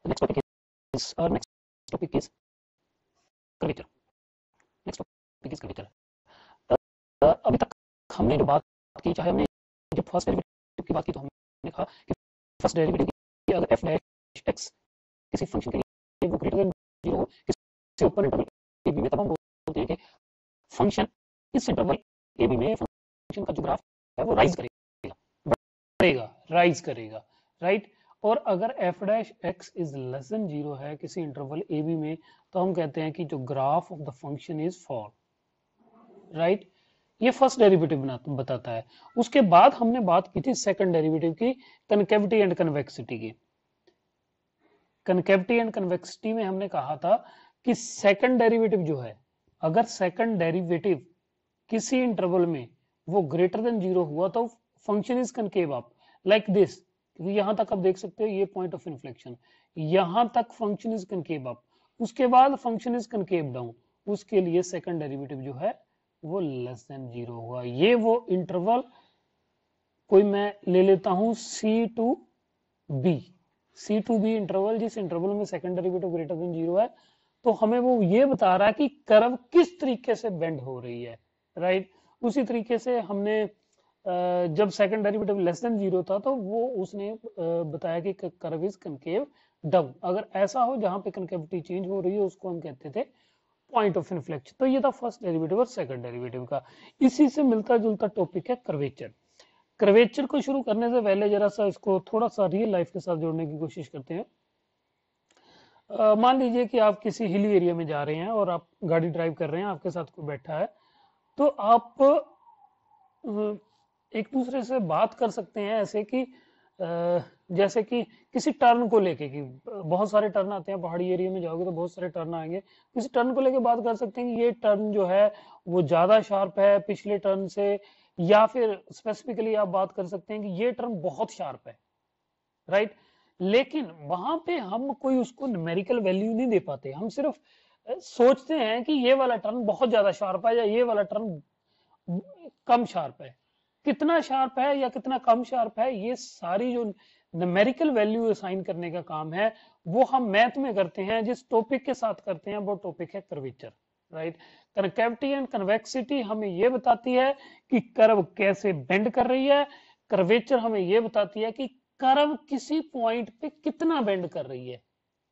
Next topic is curvature. Next topic is curvature. अभी तक हमने जो बात की, चाहे हमने जब फर्स्ट डेरिवेटिव की बात की तो हमने कहा कि फर्स्ट डेरिवेटिव की अगर एफ डैश एक्स किसी फंक्शन के लिए वो ग्रेटर देन 0 हो किसी ओपन इंटरवल ए बी में, तब हम बोलते हैं कि फंक्शन इस इंटरवल ए बी में फंक्शन का जो ग्राफ है वो राइज करेगा, राइट। और अगर F dash x is less than 0 है किसी इंटरवल ए बी में, तो हम कहते हैं कि जो graph of the function is fall, right. ये फर्स्ट डेरिवेटिव बताता है। उसके बाद हमने बात की थी सेकंड डेरिवेटिव की, कनकेविटी एंड कन्वेक्सिटी की। कनकेविटी एंड कन्वेक्सिटी में हमने कहा था कि सेकंड डेरिवेटिव जो है, अगर सेकंड डेरिवेटिव किसी इंटरवल में वो ग्रेटर देन 0 हुआ तो function is concave up, like this. क्योंकि यहां तक आप देख सकते हो ये पॉइंट ऑफ इन्फ्लेक्शन, यहां तक फंक्शन इज कनकेव अप, उसके बाद फंक्शन इज कनकेव डाउन, उसके लिए सेकंड डेरिवेटिव जो है वो लेस देन 0 हुआ। ये वो इंटरवल, कोई मैं ले लेता हूं सी टू बी इंटरवल, जिस इंटरवल में सेकंड डेरिवेटिव ग्रेटर देन 0 है, तो हमें वो ये बता रहा है कि कर्व किस तरीके से बेंड हो रही है, राइट। उसी तरीके से हमने जब सेकंड डेरिवेटिव लेस देन 0 था तो वो उसने बताया कि कर्व इज कनकेव डाउन। अगर ऐसा हो जहां पे कनकेविटी चेंज हो रही है उसको हम कहते थे पॉइंट ऑफ इन्फ्लेक्शन। तो ये था फर्स्ट डेरिवेटिव और सेकंड डेरिवेटिव का। इसी से मिलता जुलता टॉपिक है कर्वेचर। कर्वेचर को शुरू करने से पहले जरा सा इसको थोड़ा सा रियल लाइफ के साथ जोड़ने की कोशिश करते हैं। मान लीजिए कि आप किसी हिली एरिया में जा रहे हैं और आप गाड़ी ड्राइव कर रहे हैं, आपके साथ कोई बैठा है, तो आप एक दूसरे से बात कर सकते हैं ऐसे कि जैसे कि किसी टर्न को लेके, कि बहुत सारे टर्न आते हैं, पहाड़ी एरिया में जाओगे तो बहुत सारे टर्न आएंगे, किसी टर्न को लेके बात कर सकते हैं कि ये टर्न जो है वो ज्यादा शार्प है पिछले टर्न से, या फिर स्पेसिफिकली आप बात कर सकते हैं कि ये टर्न बहुत शार्प है, राइट। लेकिन वहां पे हम कोई उसको न्यूमेरिकल वैल्यू नहीं दे पाते, हम सिर्फ सोचते हैं कि ये वाला टर्न बहुत ज्यादा शार्प है या ये वाला टर्न कम शार्प है। कितना शार्प है या कितना कम शार्प है, ये सारी जो न्यूमेरिकल वैल्यू असाइन करने का काम है वो हम मैथ में करते हैं, जिस टॉपिक के साथ करते हैं वो टॉपिक है curvature, right. Concavity and convexity हमें ये बताती है कि कर्व कैसे बेंड कर रही है, कर्वेचर हमें ये बताती है कि कर्व किसी पॉइंट पे कितना बेंड कर रही है,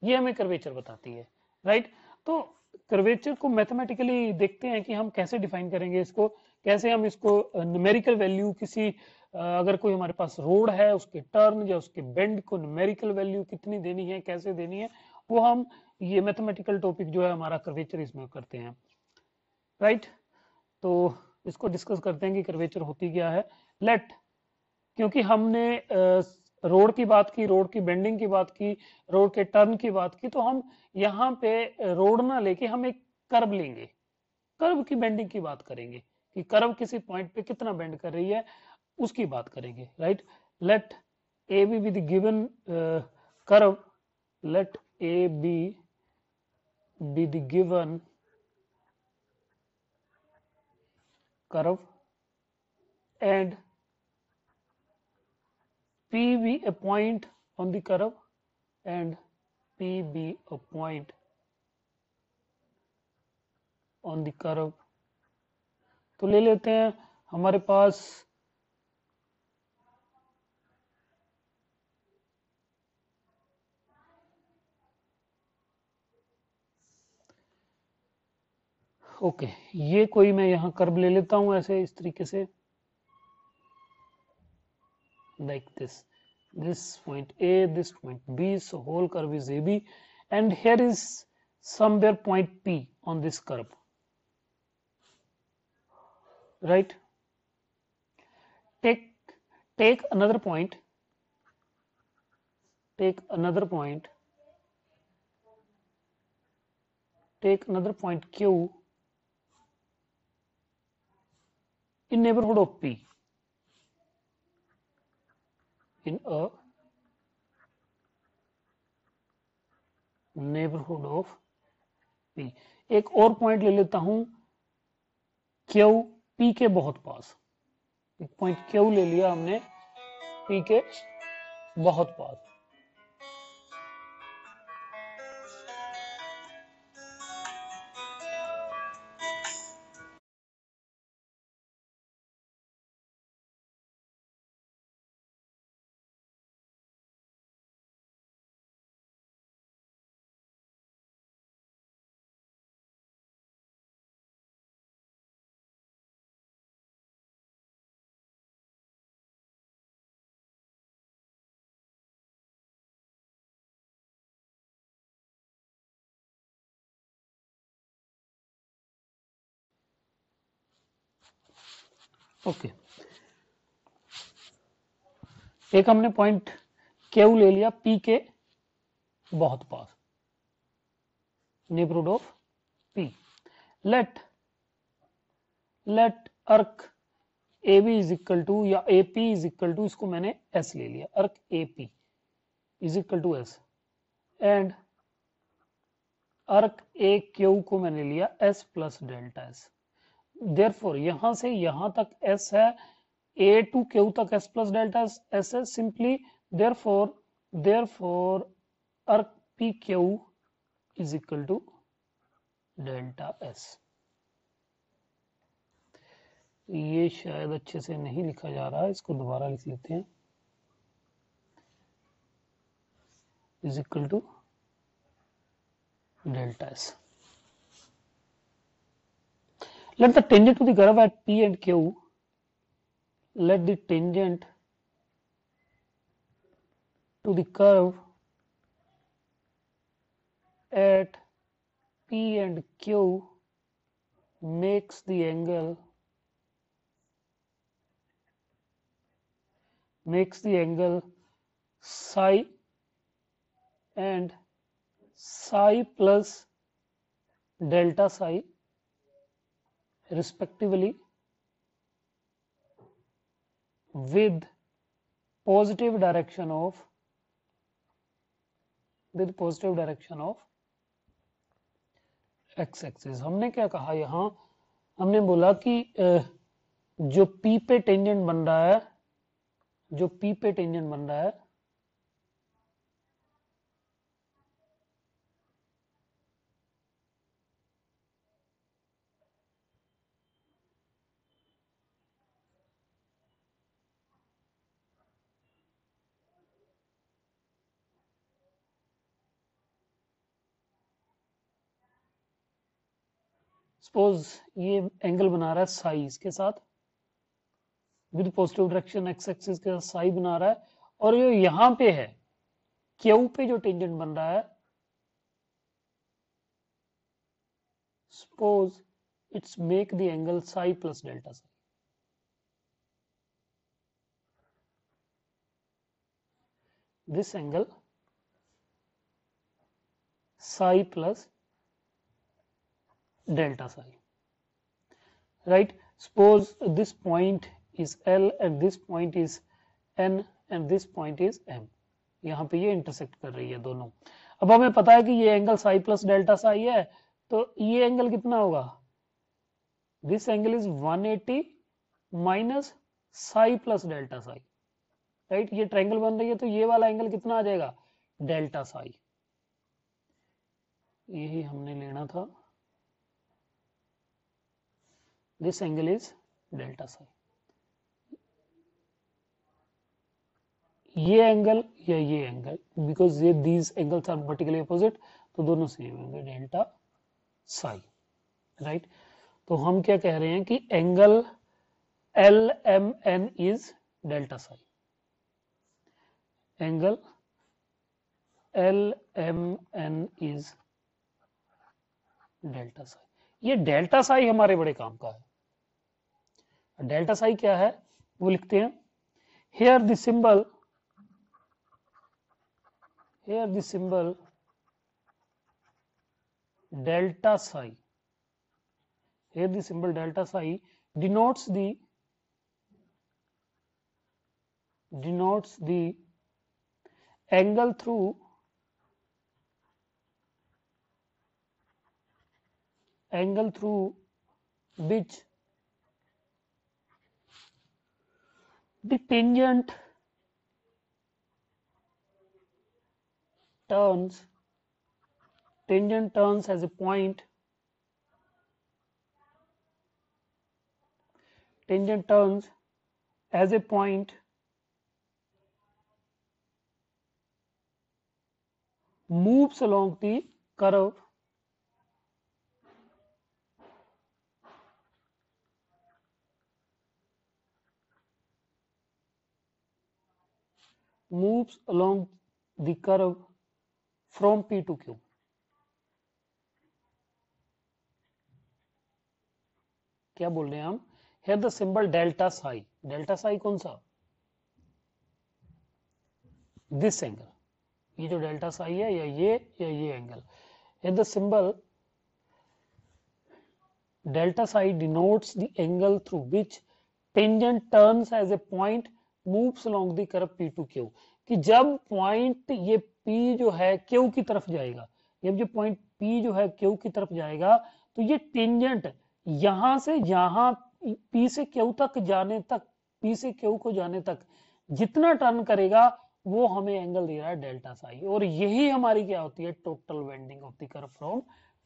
ये हमें कर्वेचर बताती है, राइट। तो कर्वेचर को मैथमेटिकली देखते हैं कि हम कैसे डिफाइन करेंगे इसको, कैसे हम इसको न्यूमेरिकल वैल्यू किसी अगर कोई हमारे पास रोड है उसके टर्न या उसके बेंड को न्यूमेरिकल वैल्यू कितनी देनी है, कैसे देनी है, वो हम ये मैथमेटिकल टॉपिक जो है हमारा कर्वेचर इसमें करते हैं, राइट। तो इसको डिस्कस करते हैं कि कर्वेचर होती क्या है। लेट, क्योंकि हमने रोड की बात की, रोड की बेंडिंग की बात की, रोड के टर्न की बात की, तो हम यहाँ पे रोड ना लेके हम एक कर्व लेंगे, कर्व की बेंडिंग की बात करेंगे कि कर्व किसी पॉइंट पे कितना बेंड कर रही है, उसकी बात करेंगे, right. Let A B with given curve, let A B be the given curve and P be a point on the curve and P be a point on the curve। तो ले लेते हैं हमारे पास ओके, ये कोई मैं यहाँ curve ले लेता हूं ऐसे इस तरीके से, like this point A, this point B, so whole curve is AB and here is somewhere point P on this curve, right। take another point, take another point Q in neighborhood of P, in a neighborhood of P। एक और point ले लेता हूं Q P के बहुत पास, एक point Q ले लिया हमने P के बहुत पास, ओके, एक हमने पॉइंट क्यू ले लिया पी के बहुत पास, neighbourhood of P. Let arc A B is equal to या A P is equal to, इसको मैंने एस ले लिया, arc A P is equal to S, and arc A Q को मैंने लिया S plus delta S. Therefore यहां से यहां तक एस है, ए टू क्यू तक एस प्लस डेल्टा एस है simply, therefore arc P Q is equal to delta S. ये शायद अच्छे से नहीं लिखा जा रहा है, इसको दोबारा लिख लेते हैं, is equal to delta s. Let the tangent to the curve at P and Q, let the tangent to the curve at P and Q makes the angle psi and psi plus delta psi respectively with positive direction of x axis। हमने क्या कहा, यहां हमने बोला कि जो P पे tangent बन रहा है, सपोज ये एंगल बना रहा है साई इसके साथ, with positive direction x axis के साथ साई बना रहा है, और ये यहां पे है क्यू पे जो टेंजेंट बन रहा है, suppose it's make the angle Sai plus delta psi. This angle psi plus delta psi, right? Suppose this point is L and this point is N and this point is M, यहाँ पे ये intersect कर रही है दोनों। अब हमें पता है कि ये angle Sai plus delta Sai है, तो ये एंगल कितना होगा, this angle is 180 minus psi plus delta Sai, right? ये ट्रायंगल बन रही है तो ये वाला एंगल कितना आ जाएगा, डेल्टा साई। यही हमने लेना था, this angle is delta psi. ये एंगल या ये एंगल, बिकॉज ये these angles are vertically opposite, तो दोनों सेम होंगे, डेल्टा साई, राइट? तो हम क्या कह रहे हैं कि angle L M N is delta psi, angle L M N is delta psi. ये डेल्टा साई हमारे बड़े काम का है। डेल्टा साई क्या है वो लिखते हैं, here the symbol delta psi, here the symbol delta psi denotes the angle through which the tangent turns as a point, moves along the curve from P to Q। क्या बोल रहे हैं हम here the symbol delta psi. delta psi कौन सा? this angle, ये जो delta psi है या ये angle. here the symbol delta psi denotes the angle through which tangent turns as a point moves along the curve P to Q. कि जब point ये P जो है Q की तरफ जाएगा, जब ये पॉइंट P जो है Q की तरफ जाएगा, तो ये टेंजेंट यहां से यहां P से Q तक जाने तक, P से Q को जाने तक जितना टर्न करेगा वो हमें एंगल दे रहा है डेल्टा साई. और यही हमारी क्या होती है? Total bending of the curve from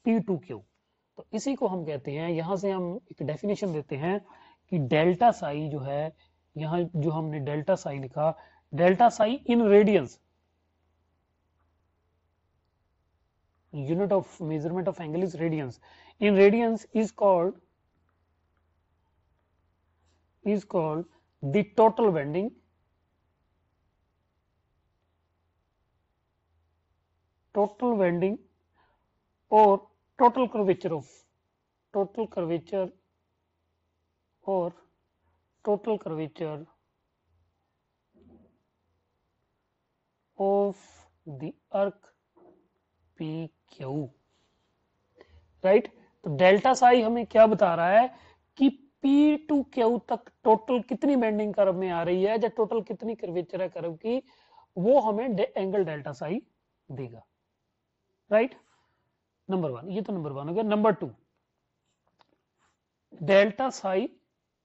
P to Q. तो इसी को हम कहते हैं, यहां से हम एक डेफिनेशन देते हैं कि डेल्टा साई जो है, यहां जो हमने डेल्टा साई लिखा, delta Sai in radiance, unit of measurement of angle is radians. In radians is called the total bending, or total curvature of the arc PQ. Right. तो डेल्टा साई हमें क्या बता रहा है कि P टू Q तक टोटल कितनी बेंडिंग कर्व में आ रही है, या टोटल कितनी कर्वेचर है कर्व की, वो हमें एंगल डेल्टा साई देगा. राइट. नंबर 1, ये तो नंबर 1 हो गया. Number 2, delta psi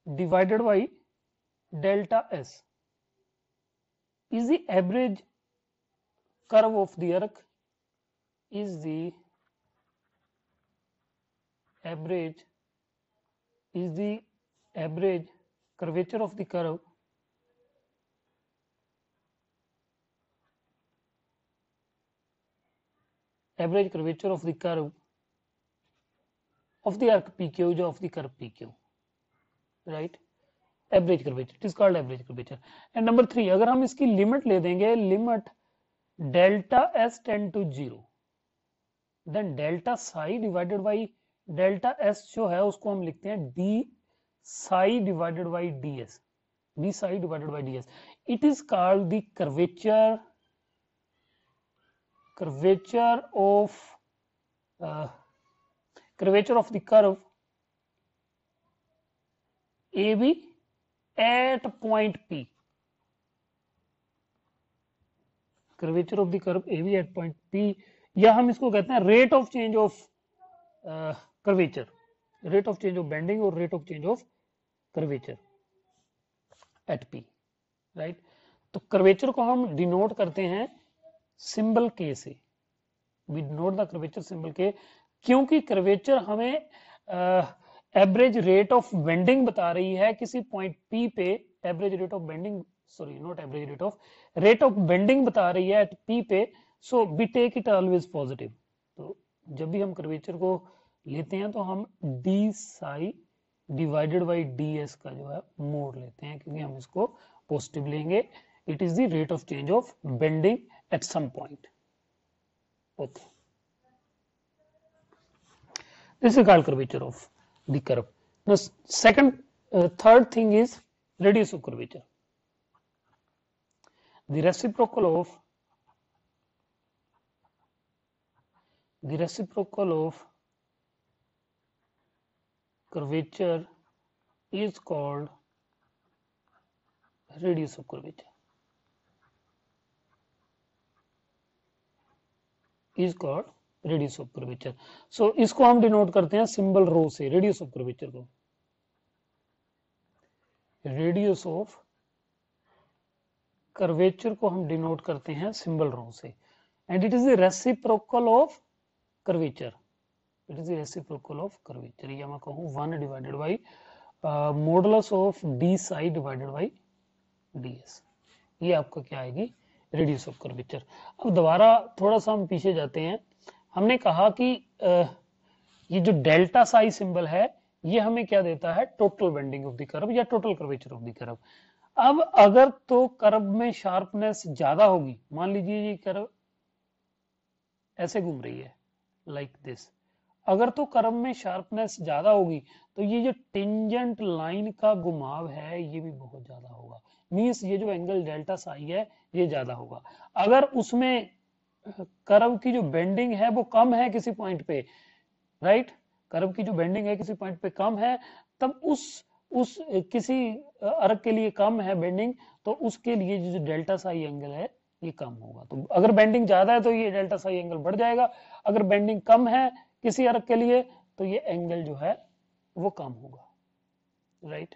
divided by delta S is the average curve of the arc, is the average curvature of the curve of the arc PQ, of the curve PQ. right. Average curvature, it is called average curvature. And number 3, अगर हम इसकी limit ले देंगे, limit delta S tend to 0, then delta psi divided by delta S जो है उसको हम लिखते हैं d psi divided by ds, d psi divided by ds. It is called the curvature of the curve AB at point P. curvature of the curve AB at point P, या हम इसको कहते हैं rate of change of curvature, rate of change of bending और rate of change of curvature at P. Right. तो curvature को हम denote करते हैं सिंबल K से. We denote the curvature symbol K, क्योंकि कर्वेचर हमें एवरेज रेट ऑफ बेंडिंग बता रही है किसी पॉइंट P पे. Average rate of bending, sorry not average rate of bending बता रही है एट P पे. सो we take it always positive. तो जब भी हम कर्वेचर को लेते हैं तो हम d psi divided by ds का जो है मोड लेते हैं, क्योंकि हम इसको पॉजिटिव लेंगे. It is the rate of change of bending at some point. Okay, this is called curvature of the curve. Now third thing is radius of curvature. The reciprocal of curvature is called radius of curvature. Radius of curvature. So इसको हम denote करते हैं symbol rho से. Radius of curvature को, radius of curvature को हम denote करते हैं सिंबल रो से. And it is the reciprocal of curvature. It is the reciprocal of curvature. ये मैं कहूं 1 divided by modulus of d psi divided by ds. ये आपका क्या आएगी? Radius of curvature. अब दोबारा थोड़ा सा हम पीछे जाते हैं. हमने कहा कि ये जो डेल्टा साई सिंबल है ये हमें क्या देता है? Total bending of the curve या total curvature of the curve. अब अगर तो कर्व में शार्पनेस ज्यादा होगी, मान लीजिए ये कर्व ऐसे घूम रही है लाइक दिस, अगर तो कर्व में शार्पनेस ज्यादा होगी तो ये जो टेंजेंट लाइन का घुमाव है ये भी बहुत ज्यादा होगा, मीन्स ये जो एंगल डेल्टा साई है ये ज्यादा होगा। अगर उसमें कर्व की जो बेंडिंग है वो कम है किसी पॉइंट पे, राइट, कर्व की जो बेंडिंग है किसी पॉइंट पे कम है, तब उस किसी अर्क के लिए कम है बेंडिंग, तो उसके लिए जो डेल्टा साई एंगल है ये कम होगा। तो अगर बेंडिंग ज्यादा है तो ये डेल्टा साई एंगल बढ़ जाएगा, अगर बेंडिंग कम है किसी अर्क के लिए तो ये एंगल जो है वो कम होगा, राइट।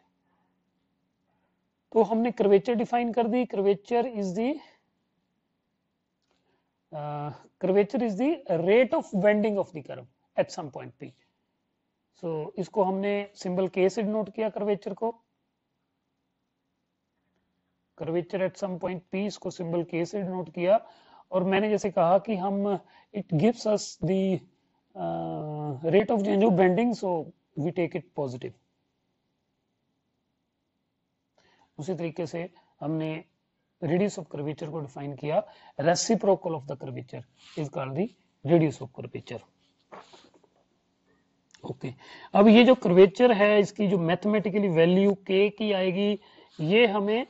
तो हमने कर्वेचर डिफाइन कर दी, curvature is the curvature is the rate of bending of the curve at some point p। so इसको हमने सिंबल k से डिनोट किया कर्वेचर को, curvature at some point p इसको सिंबल k से डिनोट किया। और मैंने जैसे कहा कि हम it gives us the rate of change of bending, so we take it positive. उसी तरीके से हमने रेडियस ऑफ कर्वेचर को डिफाइन किया, reciprocal of the curvature is called the radius of curvature. Okay, अब ये जो कर्वेचर है इसकी जो मैथमेटिकली वैल्यू k की आएगी, ये हमें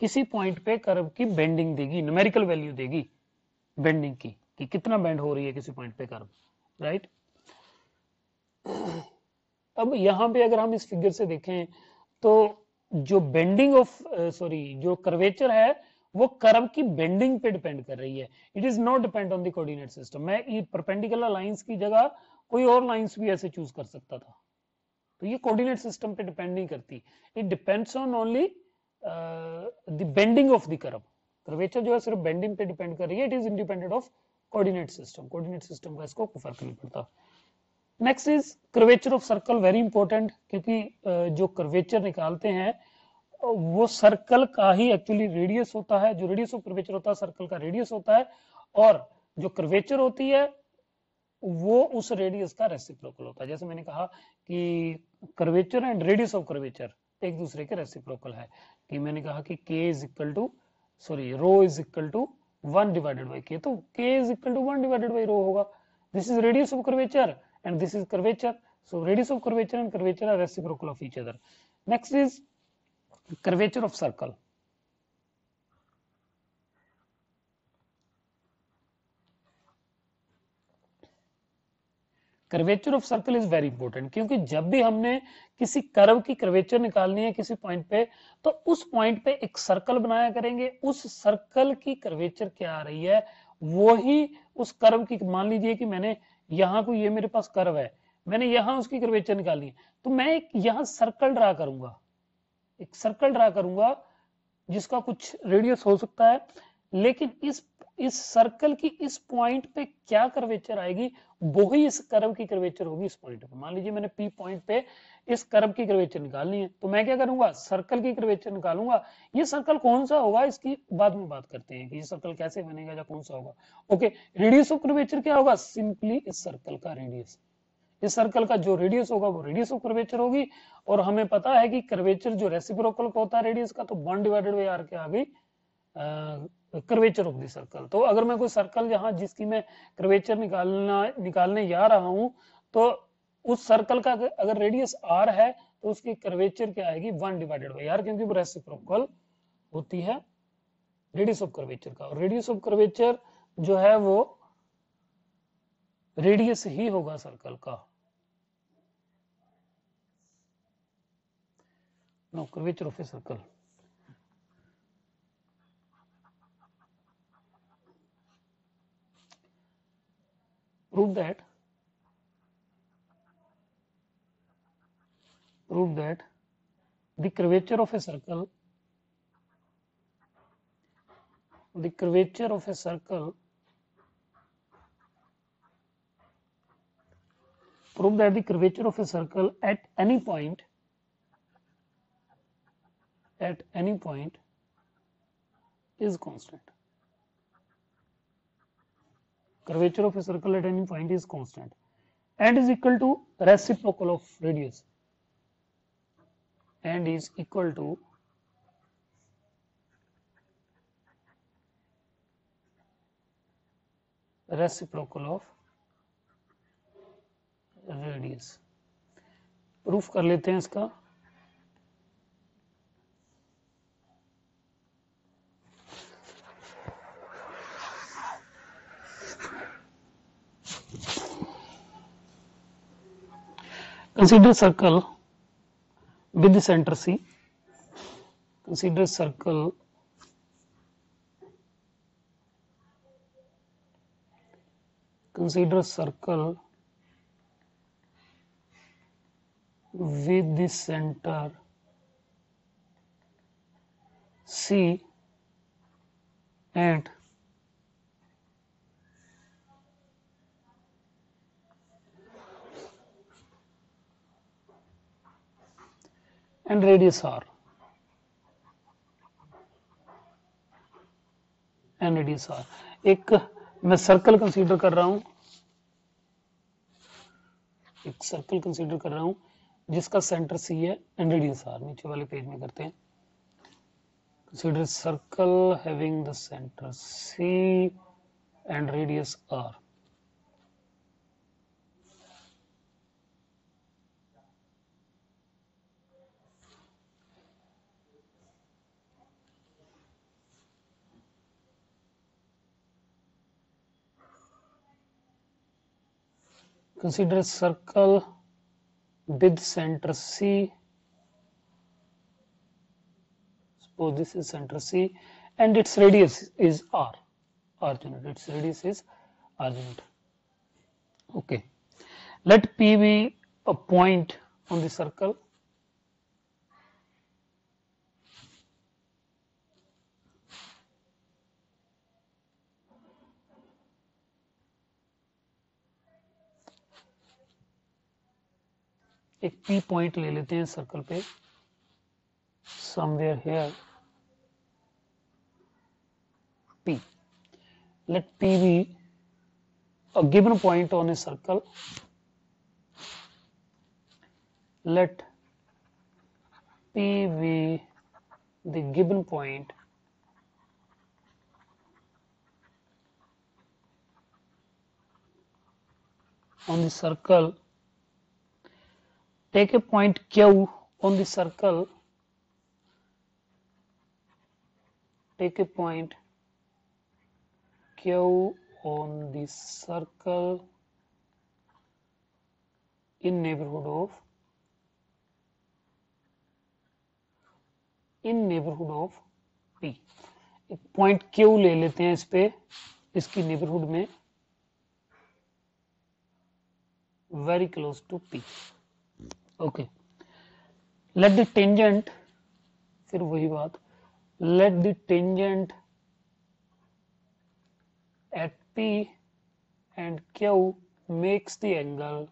किसी पॉइंट पे कर्व की बेंडिंग देगी, न्यूमेरिकल वैल्यू देगी बेंडिंग की, कि कितना बेंड हो रही है किसी पॉइंट पे कर्व, राइट। अब यहां पे अगर हम इस फिगर से देखें तो जो बेंडिंग ऑफ जो कर्वेचर है वो कर्व की बेंडिंग पे डिपेंड कर रही है, it is not depend on the coordinate system. मैं ये परपेंडिकुलर लाइंस की जगह कोई और लाइंस भी ऐसे चूज कर सकता था, तो ये कोऑर्डिनेट सिस्टम पे डिपेंड नहीं करती, it depends on only the bending of the curve. Curvature जो है सिर्फ बेंडिंग पे डिपेंड कर रही है, it is independent of coordinate system, coordinate system का इसको कोई फर्क नहीं पड़ता। Next is curvature of circle, very important, क्योंकि जो कर्वेचर निकालते हैं वो सर्कल का ही एक्चुअली रेडियस होता है, जो रेडियस ऑफ कर्वेचर होता है सर्कल का रेडियस होता है, और जो कर्वेचर होती है वो उस रेडियस का रेसिप्रोकल होता है। जैसे मैंने कहा कि curvature and radius of curvature एक दूसरे के रेसिप्रोकल है, कि मैंने कहा कि k is equal to rho is equal to 1 divided by k, तो k is equal to 1 divided by rho होगा। This is radius of curvature and this is curvature, so radius of curvature and curvature are reciprocal of each other. Next is curvature of circle. Curvature of circle is very important, क्योंकि जब भी हमने किसी curve की curvature निकालनी है किसी point पे, तो उस पॉइंट पे एक सर्कल बनाया करेंगे, उस सर्कल की कर्वेचर क्या आ रही है वो ही उस कर्व की, मान लीजिए कि मैंने यहाँ को, ये मेरे पास कर्व है, मैंने यहाँ उसकी कर्वेचर निकालनी है, तो मैं एक यहाँ सर्कल ड्रा करूंगा, एक सर्कल ड्रा करूंगा जिसका कुछ रेडियस हो सकता है, लेकिन इस सर्कल की इस पॉइंट पे क्या कर्वेचर आएगी वो ही इस कर्व की कर्वेचर होगी इस पॉइंट पे। मान लीजिए मैंने पी पॉइंट पे इस कर्व की कर्वेचर निकालनी है, तो मैं क्या करूंगा, सर्कल की कर्वेचर निकालूंगा। ये सर्कल कौन सा होगा इसकी बाद में बात करते हैं कि ये सर्कल कैसे बनेगा या कौन सा होगा। ओके, रेडियस ऑफ कर्वेचर क्या होगा, सिंपली इस सर्कल का रेडियस, इस सर्कल का जो रेडियस होगा वो रेडियस ऑफ कर्वेचर होगी। और हमें पता है कि कर्वेचर जो रेसिप्रोकल का होता है रेडियस का, तो 1 डिवाइडेड बाई आर के आ गई कर्वेचर ऑफ द सर्कल। तो अगर मैं कोई सर्कल जहां जिसकी मैं कर्वेचर निकालने जा रहा हूं, तो उस सर्कल का अगर रेडियस आर है तो उसकी कर्वेचर क्या आएगी, 1 डिवाइडेड बाई आर, क्योंकि वो रेसिप्रोकल होती है रेडियस ऑफ कर्वेचर का। और रेडियस ऑफ कर्वेचर जो है वो रेडियस ही होगा सर्कल का। No, curvature of a circle, prove that the curvature of a circle, the curvature of a circle, prove that the curvature of a circle at any point is constant. Curvature of a circle at any point is constant and is equal to reciprocal of radius, and is equal to reciprocal of radius. Proof कर लेते हैं इसका। Consider circle with the center C. Consider circle with the center C and radius R and radius R। एक मैं circle consider कर रहा हूं, एक सर्कल कंसीडर कर रहा हूं जिसका सेंटर सी है एंड रेडियस आर। नीचे वाले पेज में करते हैं। Consider circle having the centre C and radius R. Consider a circle with center C. Suppose this is center C and its radius is R. R unit. Its radius is R unit. Okay. Let P be a point on the circle. एक P point ले लेते हैं circle पे, somewhere here P। Let P be a given point on a circle. Let P be the given point on the circle. Take a point Q on the circle. Take a point Q on the circle in neighborhood of P। एक point Q ले लेते हैं इस पे, इसकी neighbourhood में, very close to P। ओके। Let the tangent, फिर वही बात, let the tangent at P and Q makes the angle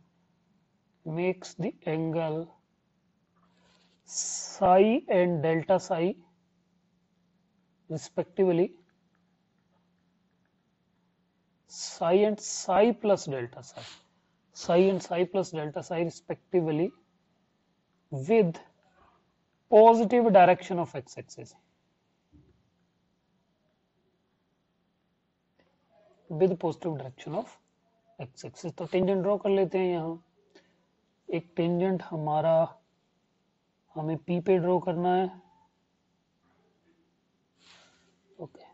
psi and delta psi respectively, psi and psi plus delta psi respectively with positive direction of x-axis, with positive direction of x-axis। तो tangent draw कर लेते हैं। यहाँ एक tangent हमारा हमें P पे draw करना है। ओके।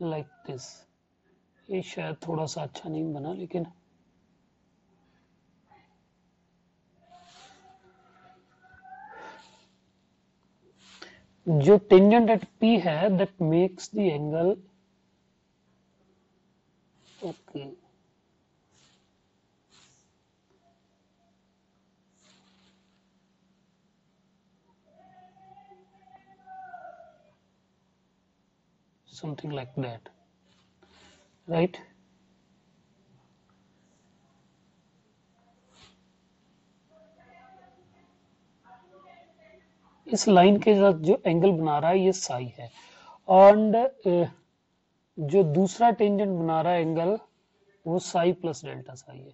Like this. ये शायद थोड़ा सा अच्छा नहीं बना, लेकिन जो टेंजेंट एट P है that makes the angle, okay, something like that, right? इस लाइन के साथ जो एंगल बना रहा है ये साई है, एंड जो दूसरा टेंजेंट बना रहा है एंगल वो साई प्लस डेल्टा साई है।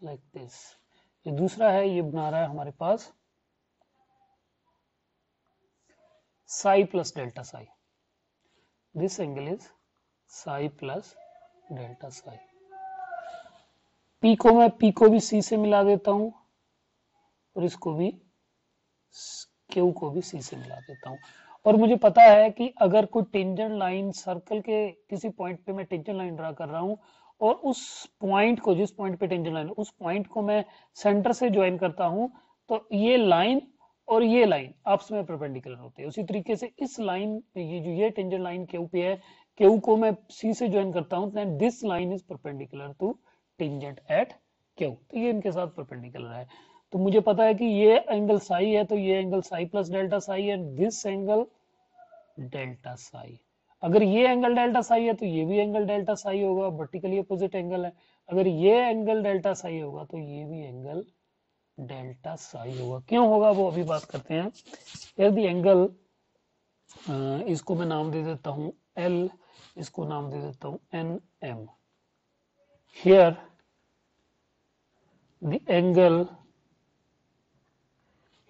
लाइक दिस, ये दूसरा है, ये बना रहा है हमारे पास psi plus delta psi. This angle is psi plus delta psi. P को भी सी से मिला देता हूं और इसको भी क्यू को भी सी से मिला देता हूं। और मुझे पता है कि अगर कोई टेंजेंट लाइन सर्कल के किसी पॉइंट पे मैं टेंजेंट लाइन ड्रा कर रहा हूं और उस पॉइंट को, जिस पॉइंट पे टेंजेंट लाइन, उस पॉइंट को मैं सेंटर से ज्वाइन करता हूं तो ये लाइन और ये लाइन आपस में परपेंडिकुलर होते हैं। उसी तरीके से इस लाइन, ये जो ये टेंजेंट लाइन क्यू पे है, क्यू को मैं सी से ज्वाइन करता हूं, then this line is perpendicular to tangent at Q, तो ये इनके साथ परपेंडिकुलर है। तो मुझे पता है कि ये एंगल साई है तो ये angle Sai plus delta Sai है, दिस एंगल डेल्टा साई। अगर ये एंगल डेल्टा साई है तो ये भी एंगल डेल्टा साई होगा, वर्टिकली अपोजिट एंगल है। अगर ये एंगल डेल्टा साई होगा तो ये भी एंगल डेल्टा साई होगा। क्यों होगा वो अभी बात करते हैं। यदि एंगल, इसको मैं नाम दे देता हूं एल, इसको नाम दे देता हूं N M. Here the angle,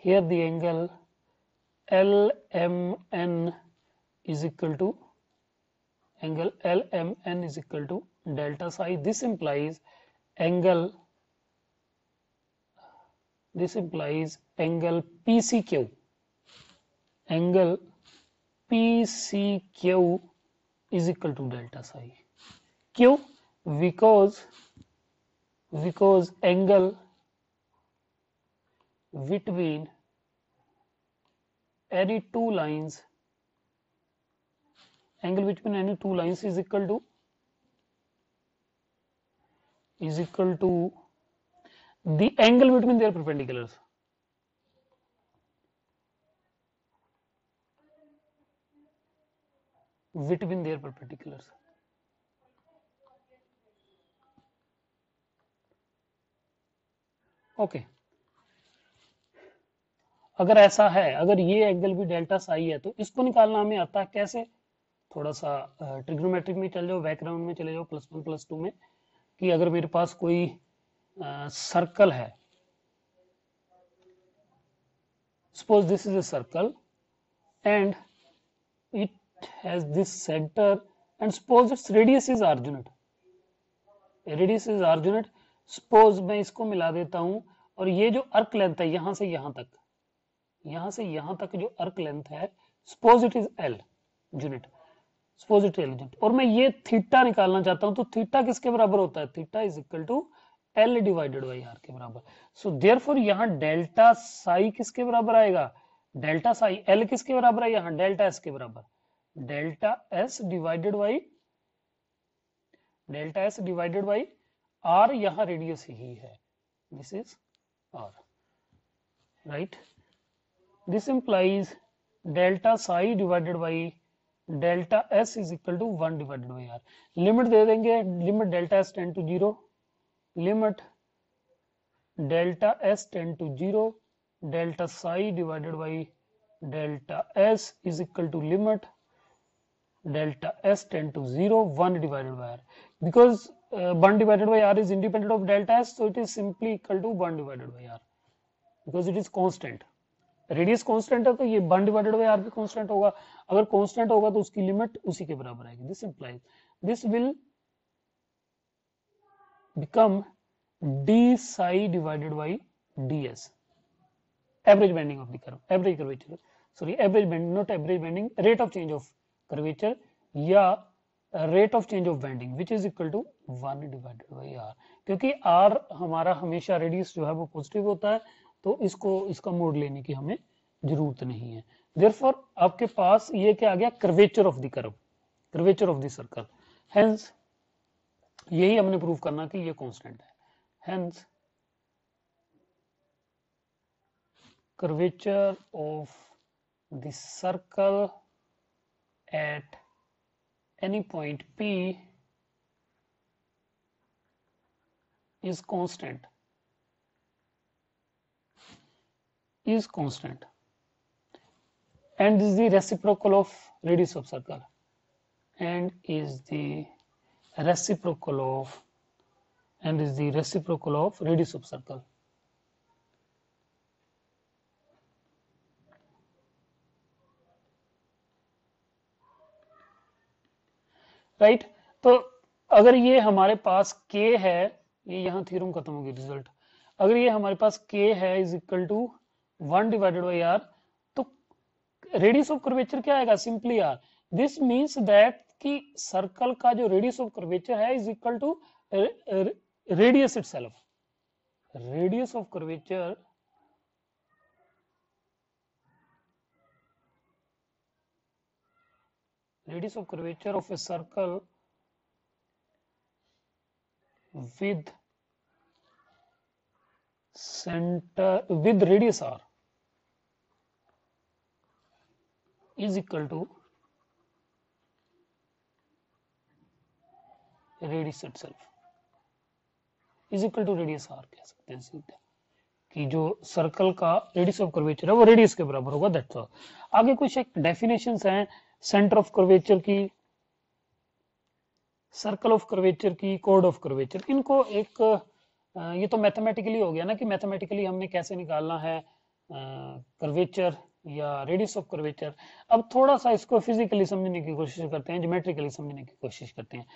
here the angle LMN is equal to, angle LMN is equal to delta psi. This implies angle PCQ, angle PCQ is equal to delta psi. Q, because angle between any two lines, angle between any two lines is equal to the angle between their perpendiculars. Between their perpendiculars. Okay, अगर ऐसा है, अगर ये angle भी delta Sai है तो इसको निकालना हमें आता है कैसे। थोड़ा सा ट्रिग्नोमेट्रिक में चल जाओ, बैकग्राउंड में चले जाओ, +1 +2 में, कि अगर मेरे पास कोई सर्कल है, suppose this is a circle and it has this center and suppose its radius is arcunate, radius is arcunate, suppose मैं इसको मिला देता हूं और ये जो अर्क लेंथ है यहां से यहां तक, यहां से यहां तक जो अर्क लेंथ है, suppose it is L unit, suppose it is L unit, और मैं ये थीटा निकालना चाहता हूं, तो थीटा किसके बराबर होता है, theta is equal to L divided by R के बराबर। सो देयरफॉर यहां डेल्टा साई किसके बराबर आएगा, डेल्टा साई L किसके बराबर है, यहां डेल्टा एस के बराबर, delta S divided by R, यहां रेडियस ही है, this is R, right. This implies delta psi divided by delta S is equal to 1 divided by R. Limit दे देंगे, limit delta S tend to 0, limit delta S tend to 0, delta psi divided by delta S is equal to limit delta s tend to 0, 1 divided by r, because 1 divided by r is independent of delta s, so it is simply equal to 1 divided by r, because it is constant, radius constant है तो ये 1 divided by are भी constant होगा, अगर constant होगा तो उसकी limit उसी के बराबर आएगी। This implies this will become D psi divided by ds, average bending of the curve, average curvature, sorry average bending, not average bending, rate of change of curvature या rate of change of bending, which is equal to 1 divided by R, क्योंकि R हमारा हमेशा radius जो है वो positive होता है, तो इसका मोड लेने की हमें जरूरत नहीं है। देयरफॉर आपके पास ये क्या आ गया, curvature of the curve, curvature of the circle, hence यही हमने प्रूव करना कि ये कांस्टेंट है, hence curvature of the circle at any point P is constant and is the reciprocal of radius of circle and is the reciprocal of radius of circle. Right तो अगर ये हमारे पास k है, ये यहाँ थ्योरम खत्म होगी रिजल्ट, अगर ये हमारे पास k है is equal to 1 divided by r, तो रेडियस ऑफ कर्वेचर क्या आएगा, simply r. This means that कि सर्कल का जो रेडियस ऑफ कर्वेचर है is equal to radius itself. Radius of curvature of a circle with radius r is equal to radius itself, is equal to radius r कह सकते हैं सीधे कि जो सर्कल का रेडियस ऑफ कर्वेचर है वो रेडियस के बराबर होगा. That's all. आगे कुछ एक डेफिनेशंस हैं सेंटर ऑफ कर्वेचर की, सर्कल ऑफ कर्वेचर की, कोड ऑफ कर्वेचर. इनको एक ये तो मैथमेटिकली हो गया ना कि मैथमेटिकली हमने कैसे निकालना है कर्वेचर या रेडियस ऑफ कर्वेचर. अब थोड़ा सा इसको फिजिकली समझने की कोशिश करते हैं, ज्योमेट्रिकली समझने की कोशिश करते हैं.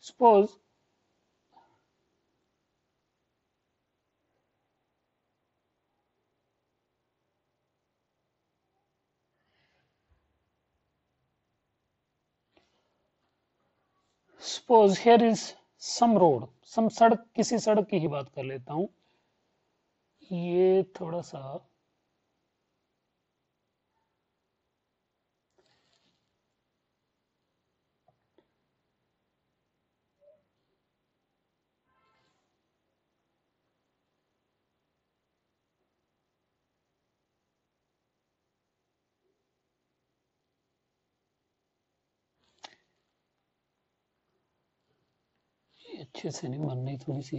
Suppose Suppose here is some road, some सड़क, किसी सड़क की ही बात कर लेता हूं. ये थोड़ा सा अच्छे से नहीं बन रही, थोड़ी सी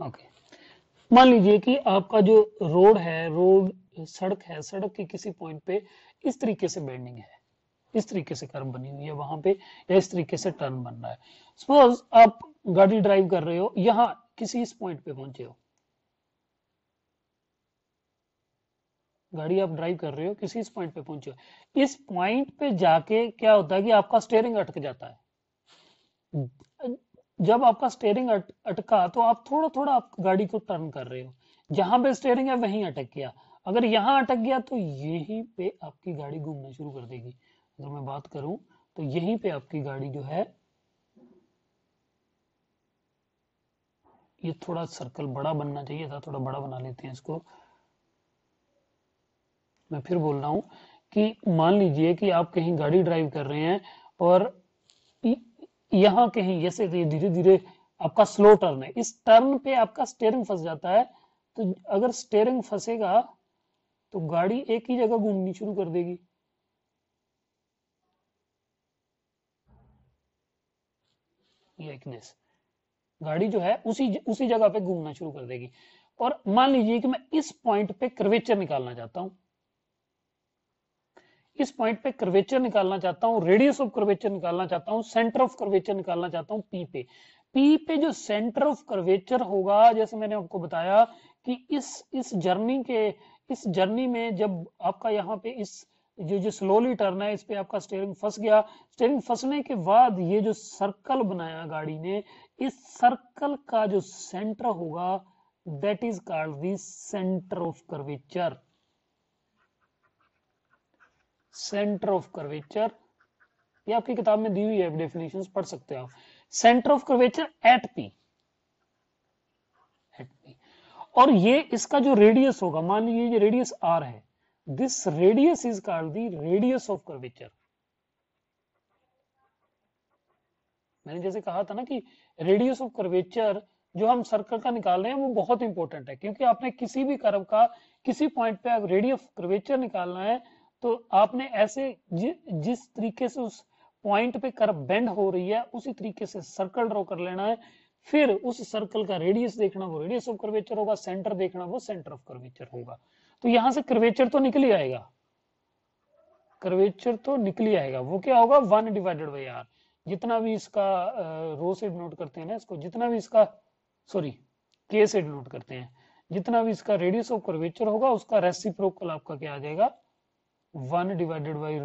ओके. मान लीजिए कि आपका जो रोड है, रोड सड़क है, सड़क के किसी पॉइंट पे इस तरीके से बेंडिंग है, इस तरीके से कर्व बनी हुई है वहां पे, या इस तरीके से टर्न बन रहा है. सपोज आप गाड़ी ड्राइव कर रहे हो, यहां किसी इस पॉइंट पे पहुंचे हो, गाड़ी आप ड्राइव कर रहे हो, किसी इस पॉइंट पे पहुंचे हो, इस पॉइंट पे जाके क्या होता है कि आपका स्टीयरिंग अटक जाता है. जब आपका स्टीयरिंग अटका तो आप थोड़ा थोड़ा आप गाड़ी को टर्न कर रहे हो, जहां पे स्टीयरिंग है वहीं अटक गया. अगर यहां अटक गया तो यहीं पे आपकी गाड़ी घूमना शुरू कर देगी. अगर मैं बात करूं तो यहीं पे आपकी गाड़ी जो है, ये थोड़ा सर्कल बड़ा बनना चाहिए था, थोड़ा बड़ा बना लेते हैं इसको. मैं फिर बोल रहा हूं कि मान लीजिए कि आप कहीं गाड़ी ड्राइव कर रहे हैं और यहां कहीं जैसे धीरे धीरे आपका स्लो टर्न है, इस टर्न पे आपका स्टीयरिंग फंस जाता है. तो अगर स्टीयरिंग फंसेगा तो गाड़ी एक ही जगह घूमनी शुरू कर देगी. लाइकनेस गाड़ी जो है उसी जगह पे घूमना शुरू कर देगी. और मान लीजिए कि मैं इस पॉइंट पे कर्वेचर निकालना चाहता हूं, इस पॉइंट पे कर्वेचर निकालना चाहता हूं, रेडियस ऑफ कर्वेचर निकालना चाहता हूं, सेंटर ऑफ कर्वेचर निकालना चाहता हूं पी पे. पी पे जो सेंटर ऑफ कर्वेचर होगा, जैसे मैंने आपको बताया कि इस जर्नी में जब आपका यहाँ पे इस जो स्लोली टर्न है, इस पे आपका स्टीयरिंग फंस गया. स्टीयरिंग फंसने के बाद ये जो सर्कल बनाया गाड़ी ने, इस सर्कल का जो सेंटर होगा that is called the centre of curvature. Centre of curvature, ये आपकी किताब में दी हुई है, डेफिनेशंस पढ़ सकते हो आप. Centre of curvature eight P. और ये इसका जो रेडियस होगा, मान लीजिए ये रेडियस आर है, this radius is called the radius of curvature. मैंने जैसे कहा था ना कि रेडियस ऑफ कर्वेचर जो हम सर्कल का निकाल रहे हैं वो बहुत इंपॉर्टेंट है, क्योंकि आपने किसी भी कर्व का किसी पॉइंट पे अगर रेडियस ऑफ कर्वेचर निकालना है तो आपने ऐसे जिस तरीके से उस पॉइंट पे कर्व बेंड हो रही है उसी तरीके से सर्कल ड्रॉ कर लेना है। फिर उस सर्कल का रेडियस देखना, वो रेडियस ऑफ कर्वेचर होगा, सेंटर देखना, वो सेंटर ऑफ कर्वेचर होगा। तो यहां से कर्वेचर तो निकल ही आएगा, कर्वेचर तो निकल ही आएगा। वो क्या होगा, 1 डिवाइडेड बाई आर। जितना भी इसका रो से डिनोट करते हैं ना इसको, जितना भी इसका सॉरी के से डिनोट करते हैं, जितना भी इसका रेडियस ऑफ कर्वेचर होगा उसका रेसिप्रोकल आपका क्या आ जाएगा, 1 divided by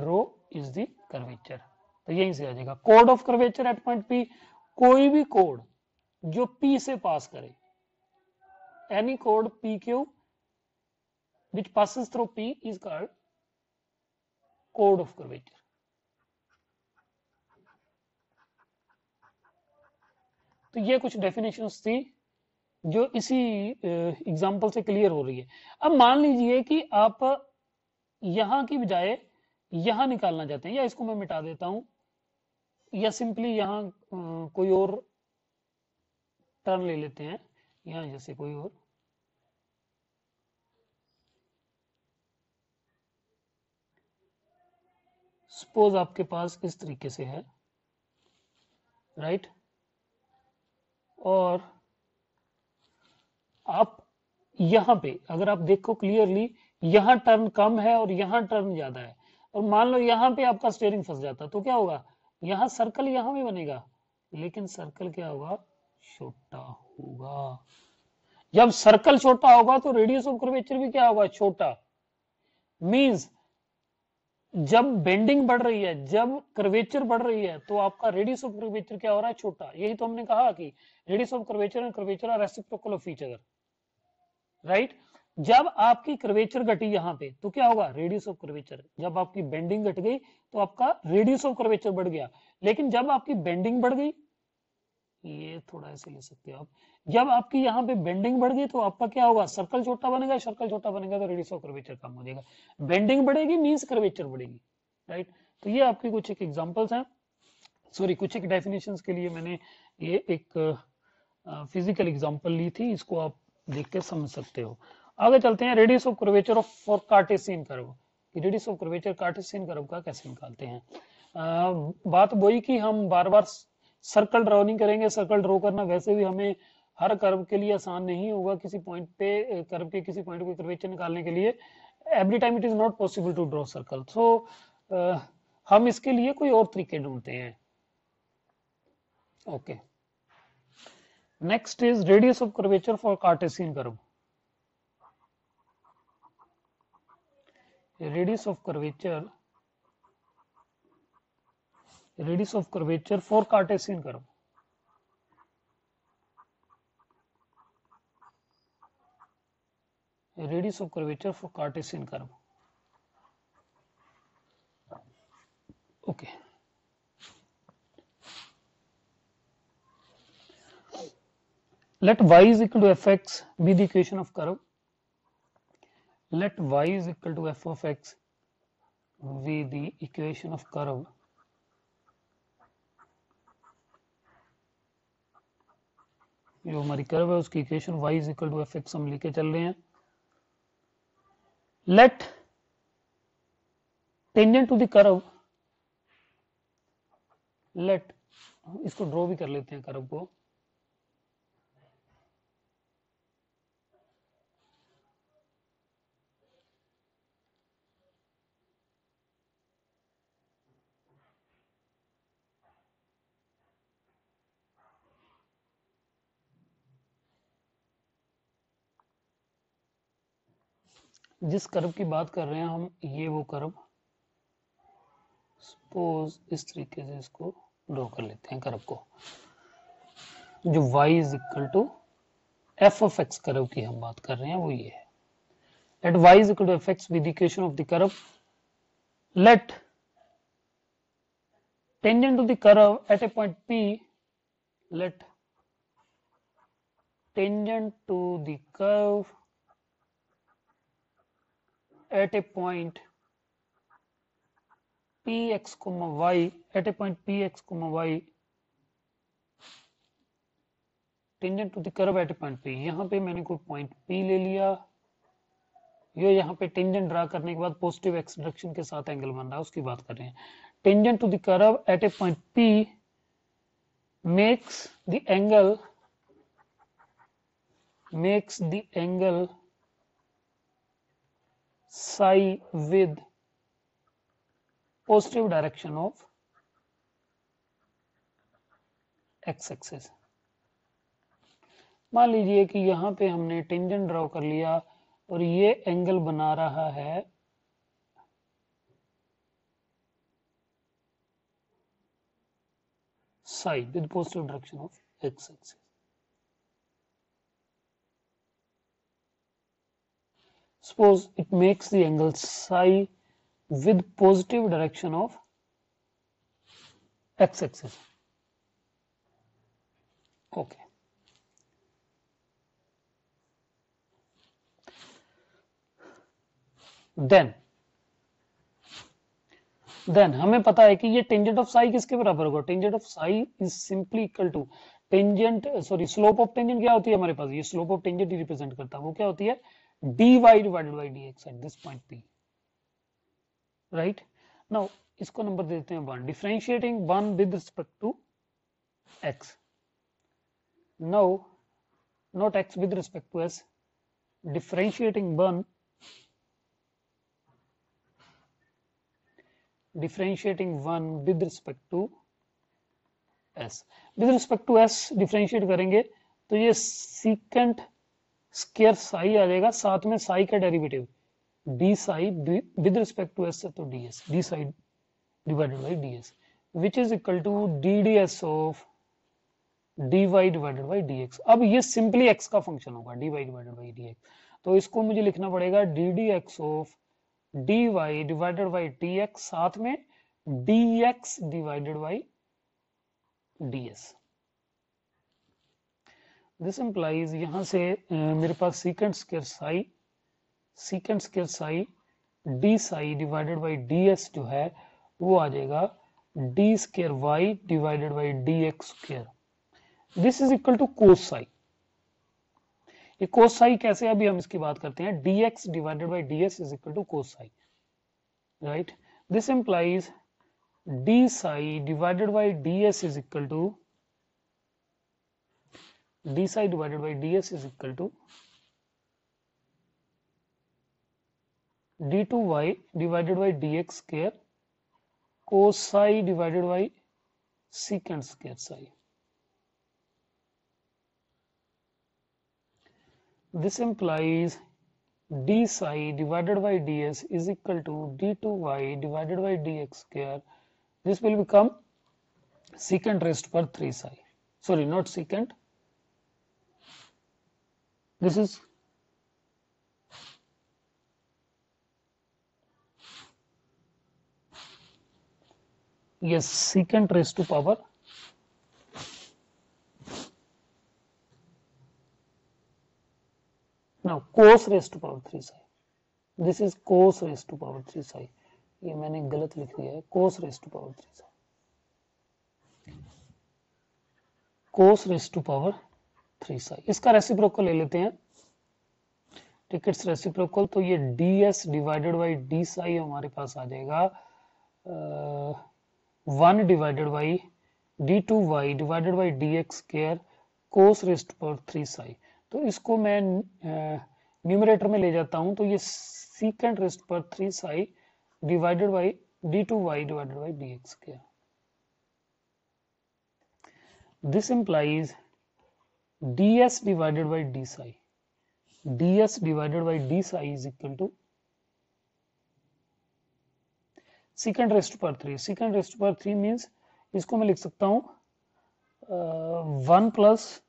row is the curvature. तो यहीं से आ जाएगा code of curvature eight point P. कोई भी कोड जो पी से पास करे, any code P Q which passes through P is called code of curvature. तो ये कुछ डेफिनेशंस थी जो इसी एग्जांपल से क्लियर हो रही है। अब मान लीजिए कि आप यहां की बजाय यहां निकालना चाहते हैं, या इसको मैं मिटा देता हूं, या सिंपली यहां कोई और टर्न ले लेते हैं, यहां जैसे कोई और, सपोज आपके पास इस तरीके से है, राइट, और आप यहां पे अगर आप देखो क्लियरली, यहां टर्न कम है और यहां टर्न ज्यादा है, और मान लो यहां पे आपका स्टीयरिंग फंस जाता तो क्या होगा, यहां सर्कल यहां भी बनेगा लेकिन सर्कल क्या होगा, छोटा होगा। जब सर्कल छोटा होगा तो रेडियस ऑफ कर्वेचर भी क्या होगा, छोटा। मींस जब बेंडिंग बढ़ रही है, जब कर्वेचर बढ़ रही है, तो आपका रेडियस ऑफ कर्वेचर क्या हो रहा है, छोटा। यही तो हमने कहा कि radius of curvature and curvature R reciprocal of each other, right. जब आपकी कर्वेचर घटी यहां पे तो क्या होगा, रेडियस ऑफ कर्वेचर। जब आपकी बेंडिंग घट गई तो आपका रेडियस ऑफ कर्वेचर बढ़ गया। लेकिन जब आपकी बेंडिंग बढ़ गई, ये थोड़ा ऐसे ले सकते हो आप, जब आपकी यहाँ पे बेंडिंग बढ़ गई तो आपका क्या होगा, सर्कल छोटा बनेगा, सर्कल छोटा बनेगा तो रेडियस ऑफ कर्वेचर कम हो जाएगा। बेंडिंग बढ़ेगी मींस कर्वेचर बढ़ेगी, राइट। तो ये आपकी कुछ एक एग्जांपल्स हैं, सॉरी कुछ एक डेफिनेशंस के लिए मैंने ये एक फिजिकल एग्जांपल ली थी, इसको आप देख के समझ सकते हो। आगे चलते हैं, radius of curvature of for Cartesian curve. Radius of curvature Cartesian curve का कैसे निकालते हैं। बात वही कि हम बार बार सर्कल ड्रॉ नहीं करेंगे। सर्कल ड्रॉ करना वैसे भी हमें हर कर्व के लिए आसान नहीं होगा, किसी पॉइंट पे कर्व के किसी पॉइंट पे कर्वेचर निकालने के लिए every time it is not possible to draw circle. So हम इसके लिए कोई और तरीके ढूंढते हैं। Okay, next is radius of curvature for Cartesian curve. Radius of curvature for Cartesian curve. Radius of curvature for Cartesian curve. Okay. Let y is equal to fx be the equation of curve. Let y is equal to f of x be the equation of curve. जो हमारी curve है उसकी equation y is equal to fx हम लेके चल रहे हैं। Let tangent to the curve, let इसको ड्रॉ भी कर लेते हैं कर्व को। जिस कर्व की बात कर रहे हैं हम, ये वो कर्व, सपोज इस तरीके से इसको ड्रॉ कर लेते हैं कर्व को, जो y is equal to f of x curve की हम बात कर रहे हैं वो ये है। Let y is equal to fx with the equation of the curve. Let tangent to the curve at a point P, let tangent to the curve at a point px comma y, at a point px comma y tangent to the curve at point P, यहाँ पे मैंने कोई point P ले लिया, ये यहाँ पे tangent draw करने के बाद पॉजिटिव एक्स डायरेक्शन के साथ एंगल बन रहा है, उसकी बात कर रहे हैं। Tangent to the curve at a point P makes the angle psi with positive direction of x axis। मान लीजिए कि यहाँ पे हमने टेंजेंट ड्रॉ कर लिया और ये एंगल बना रहा है psi with positive direction of x axis। Suppose it makes the angle psi with positive direction of x axis। Okay, then हमें पता है कि ये टेंजेंट ऑफ साई किसके बराबर होगा, tangent of psi is simply equal to tangent, sorry slope of tangent क्या होती है हमारे पास, ये स्लोप ऑफ टेंजेंट ही रिप्रेजेंट करता है, वो क्या होती है dy divided by dx at this point p, right. Now इसको नंबर देते हैं 1, differentiating 1 with respect to x, now not x with respect to s, differentiating 1 with respect to s, with respect to s differentiate करेंगे तो ये secant square Sai आ जाएगा, साथ में psi का derivative d psi with respect to s, तो ds d psi divided by ds which is equal to d d s of dy divided by dx। अब ये सिंपली x का फंक्शन होगा dy divided by dx, तो इसको मुझे लिखना पड़ेगा d d x of dy divided by dx साथ में dx divided by ds। This implies यहां से मेरे पास secant square psi D psi divided by ds जो है वो आ जाएगा d square y divided by dx square, this is equal to cos psi. ये कोस साई कैसे, अभी हम इसकी बात करते हैं, dx divided by ds is equal to cos psi, right. This implies d psi divided by ds is equal to d psi divided by ds is equal to d2y divided by dx square cos psi divided by secant square psi। This implies d psi divided by ds is equal to d2y divided by dx square. This will become secant raised to 3 psi. Sorry, not secant. This is yes, secant raised to power now cos raised to power 3 psi. This is cos raised to power 3 psi. ये मैंने गलत लिख दिया है, cos raised to power 3 psi. cos raised to power 3 psi. इसका reciprocal ले लेते हैं, ठीक है, रेसिप्रोकल, तो ये ds divided by d Sai हमारे पास आ जाएगा 1 divided by d2y divided by dx square cos raised to power 3 psi। तो इसको मैं न्यूमरेटर में ले जाता हूं, तो ये secant raised to power 3 psi divided by d2y divided by dx square. This implies ds divided by d psi, ds divided by d psi is equal to secant raised to power 3। secant raised to power 3 means इसको मैं लिख सकता हूं 1 plus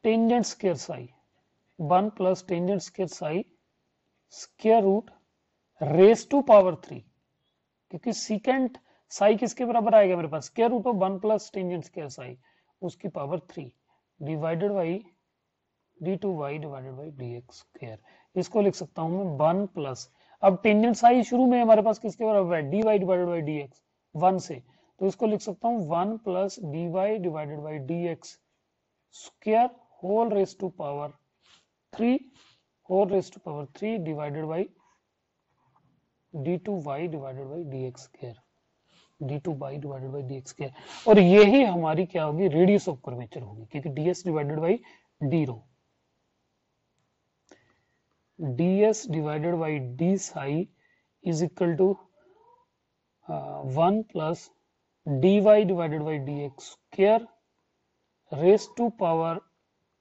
tangent square psi, 1 plus tangent square psi square root raise to power 3, क्योंकि secant psi किसके बराबर आएगा मेरे पास, square root of 1 plus tangent square psi उसकी power 3 divided by d2y divided by dx square. इसको लिख सकता हूं मैं 1 प्लस, अब टेंजेंट साई शुरू में हमारे पास किसके बराबर है, dy डिवाइडेड बाई dx 1 से, तो इसको लिख सकता हूँ 1 plus d y divided by d x square whole raise to power 3 whole raise to power 3 divided by d two y divided by d x square d two y divided by d x square. और यही हमारी क्या होगी, radius of curvature होगी, क्योंकि d s divided by d rho, d s divided by d psi is equal to 1 plus d y divided by d x square raise to power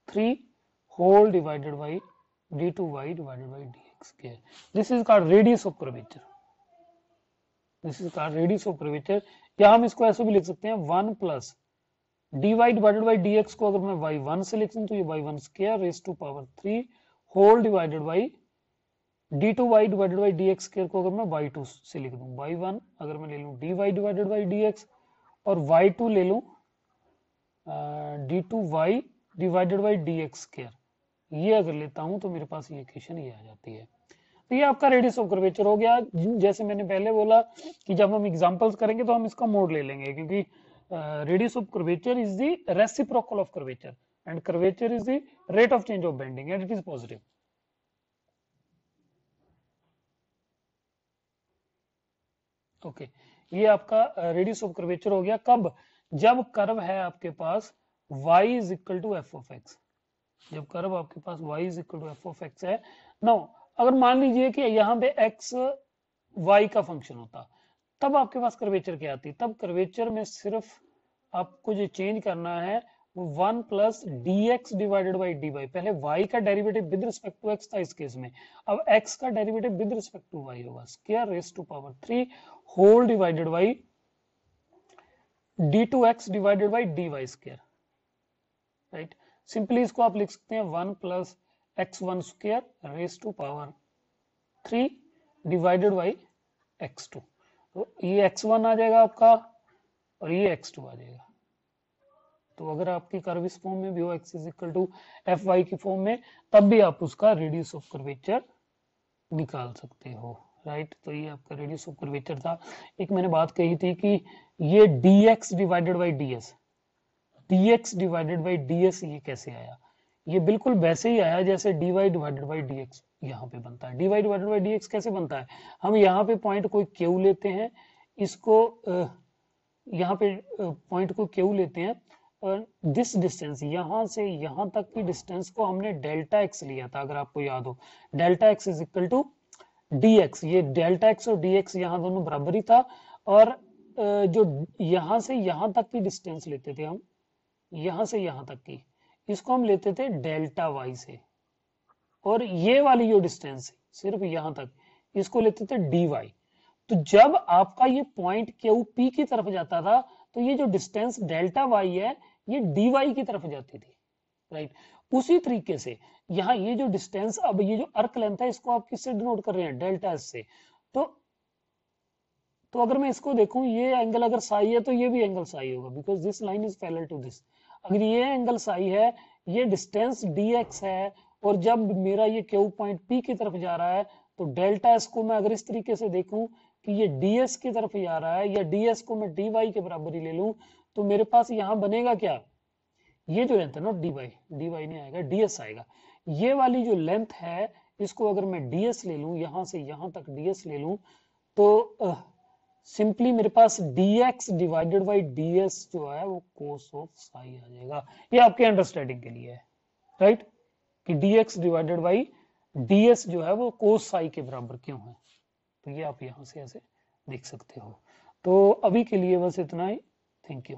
3 whole divided by d two y divided by d x square. This is called radius of curvature, this is called radius of curvature. या हम इसको ऐसे भी लिख सकते हैं 1 plus d y divided by d x को अगर मैं वाई वन से लिख दूं तो ये y one square raise to power 3 whole divided by d two y divided by d x square को अगर मैं वाई टू से लिख दूं, वाई वन अगर मैं ले लूं d y divided by d x और वाई टू ले लूं d two y divided by d x square, ये अगर लेता हूं तो मेरे पास ये इक्वेशन ये आ जाती है। तो ये आपका रेडियस ऑफ कर्वेचर हो गया। जैसे मैंने पहले बोला कि जब हम एग्जांपल्स करेंगे तो हम इसका मोड ले लेंगे, क्योंकि radius of curvature is the reciprocal of curvature and curvature is the rate of change of bending and it is positive. Okay, ये आपका रेडियस ऑफ कर्वेचर हो गया। कब? जब कर्व है आपके पास y is equal to f of x, जब कर्व आपके पास y is equal to f of x है। नो, अगर मान लीजिए कि यहाँ पे x y का फंक्शन होता, तब आपके पास कर्वेचर क्या आती? तब कर्वेचर में सिर्फ आपको जो चेंज करना है वो 1 plus d x divided by d y. पहले y का derivative with respect to x था इस केस में, अब x का derivative with respect to y होगा square raise to power 3 whole divided by d two x divided by d y square, right. Simply इसको आप लिख सकते हैं 1 plus x one square raise to power 3 divided by x2। तो ये x1 आ जाएगा आपका और ये x2 आ जाएगा। तो अगर आपकी कर्व इस फॉर्म में भी हो x is equal to f y की फॉर्म में, तब भी आप उसका रेडियस ऑफ कर्वेचर निकाल सकते हो, राइट। तो ये आपका रेडियस ऑफ कर्वेचर था। एक मैंने बात कही थी कि ये dx divided by ds, dx divided by ds ये कैसे आया? ये बिल्कुल वैसे ही आया जैसे dy डिवाइडेड बाई dx यहाँ पे बनता है। dy डिवाइडेड बाई dx कैसे बनता है? हम यहाँ पे पॉइंट कोई q लेते हैं, इसको यहाँ पे पॉइंट को q लेते हैं और दिस डिस्टेंस यहाँ से यहाँ तक की डिस्टेंस को हमने डेल्टा एक्स लिया था, अगर आपको याद हो। Delta x is equal to dx, ये डेल्टा एक्स और dx यहाँ दोनों बराबर ही था। और जो यहाँ से यहाँ तक की डिस्टेंस लेते थे हम, यहाँ से यहाँ तक की, इसको हम लेते थे डेल्टा वाई से। और ये वाली जो डिस्टेंस सिर्फ यहाँ तक, इसको लेते थे डी वाई। तो जब आपका ये पॉइंट क्यू पी की तरफ जाता था तो ये जो डिस्टेंस डेल्टा वाई है ये डी वाई की तरफ जाती थी, राइट। उसी तरीके से यहाँ ये जो डिस्टेंस, अब ये जो अर्क लेंथ है इसको आप किससे डिनोट कर रहे हैं? डेल्टा एस से। तो अगर मैं इसको देखूं, ये एंगल अगर साई है तो ये भी एंगल साई होगा, because this line is parallel to this. अगर ये एंगल साई है, ये डिस्टेंस dx है, और जब मेरा ये क्यू पॉइंट P की तरफ जा रहा है तो डेल्टा एस को मैं अगर इस तरीके से देखूं कि ये ds की तरफ जा रहा है, या ds को मैं dy के बराबर ही ले लूं, तो मेरे पास यहाँ बनेगा क्या? ये जो लेंथ है ना dy नहीं आएगा, ds आएगा। ये वाली जो लेंथ है इसको अगर मैं ds ले लूं, यहाँ से यहाँ तक ds ले लूं, तो सिंपली मेरे पास dx डिवाइडेड बाई ds जो है वो कोस ऑफ साई आ जाएगा। ये आपके अंडरस्टैंडिंग के लिए है, राइट, कि dx डिवाइडेड बाई ds जो है वो कोस साई के बराबर क्यों है। तो ये आप यहां से ऐसे देख सकते हो। तो अभी के लिए बस इतना ही। Thank you.